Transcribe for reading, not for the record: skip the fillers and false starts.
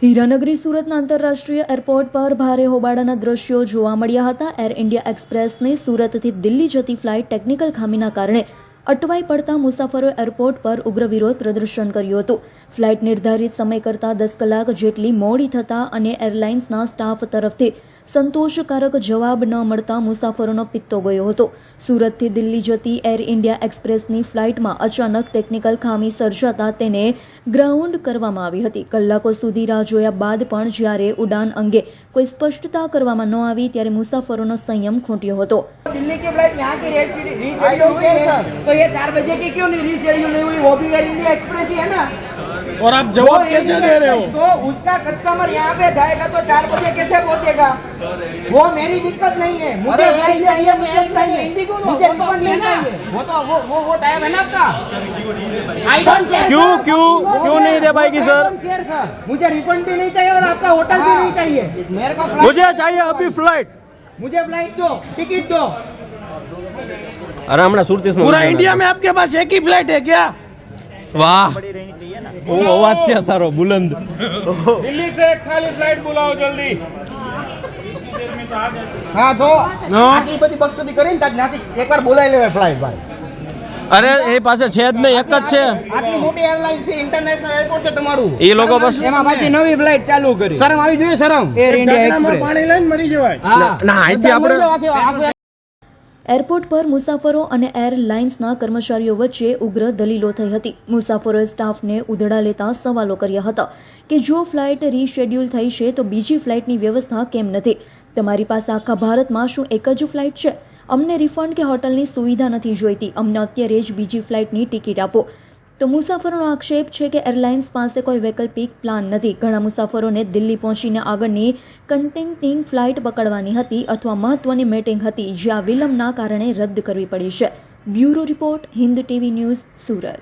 હીરાનગરી સુરતના આંતરરાષ્ટ્રીય એરપોર્ટ પર ભારે હોબાળાના દ્રશ્યો જોવા મળ્યા હતા। એર ઇન્ડિયા એક્સપ્રેસની સુરતથી દિલ્હી જતી ફ્લાઇટ ટેકનિકલ ખામીના કારણે અટવાઈ પડતા મુસાફરોએ એરપોર્ટ પર ઉગ્ર વિરોધ પ્રદર્શન કર્યું હતું। ફ્લાઇટ નિર્ધારિત સમય કરતાં 10 કલાક જેટલી મોડી થતા અને એરલાઇન્સના સ્ટાફ તરફથી સંતોષકારક જવાબ ન મળતા મુસાફરોનો પિત્તો ગયો હતો। સુરતથી દિલ્હી જતી એર ઇન્ડિયા એક્સપ્રેસની ફ્લાઇટમાં અચાનક ટેકનિકલ ખામી સર્જાતા તેને ગ્રાઉન્ડ કરવામાં આવી હતી। કલાકો સુધી રાહ જોયા બાદ પણ જ્યારે ઉડાન અંગે કોઈ स्पष्टता કરવામાં ન આવી ત્યારે મુસાફરોનો સંયમ ખૂટ્યો હતો। दिल्ली की फ्लाइट यहाँ की रेट रीशेड्यूल हुई है, तो ये 4 बजे की क्यों नहीं रीशेड्यूल नहीं हुई? वो भी एयर इंडिया एक्सप्रेस ही है ना। और आप जवाब कैसे दे रहे हो? तो उसका कस्टमर यहाँ पे जाएगा तो 4 बजे कैसे पहुँचेगा? वो मेरी दिक्कत नहीं है, मुझे फ्लाइट चाहिए, मुझे रिफंड नहीं चाहिए। वो तो वो टाइम है ना आपका। I don't care. क्यों नहीं दे पाएगी सर? सर मुझे रिफंड भी नहीं चाहिए और आपका होटल भी नहीं चाहिए। मेरे को मुझे चाहिए अभी फ्लाइट। मुझे फ्लाइट दो, टिकट दो। अरे हमारा सूरत पूरा इंडिया में आपके पास एक ही फ्लाइट है क्या? वाह, वो आवाज है सारो बुलंद। दिल्ली से खाली फ्लाइट बुलाओ जल्दी। हाँ तो आटली बધી બકચોદી કરીને ત્યાંથી એકવાર બોલાવી લેવાય ફ્લાઇટ ભાઈ। અરે એ પાસે છે જ નહીં, એક જ છે। આટલી મોટી એરલાઇન છે, ઇન્ટરનેશનલ એરપોર્ટ છે તમારું। એ લોકો બસ એમાં પાછી નવી ફ્લાઇટ ચાલુ કરી, શરમ આવી જોઈએ, શરમ। Air India express. પાણી લઈને મરી જવાય। ના અહીંથી આપણે એરપોર્ટ પર મુસાફરો અને એરલાઇન્સના કર્મચારીઓ વચ્ચે ઉગ્ર દલીલો થઈ હતી। મુસાફરોએ સ્ટાફને ઉધડા લેતા સવાલો કર્યા હતા કે જો ફ્લાઇટ રીશેડ્યુલ થઈ છે તો બીજી ફ્લાઇટની વ્યવસ્થા કેમ નથી? તમારી પાસે આખા ભારતમાં શું એક જ ફ્લાઇટ છે? અમને રિફંડ કે હોટલની સુવિધા નથી જોઈતી, અમને અત્યારે જ બીજી ફ્લાઇટની ટિકિટ આપો। તો મુસાફરોનો આક્ષેપ છે કે એરલાઇન્સ પાસે કોઈ વૈકલ્પિક પ્લાન નથી। ઘણા મુસાફરોને દિલ્હી પહોંચીને આગળની કનેક્ટિંગ ફ્લાઇટ પકડવાની હતી અથવા મહત્વની મીટિંગ હતી જ્યાં વિલંબના કારણે રદ કરવી પડી છે। Bureau report, Hind TV news, Surat.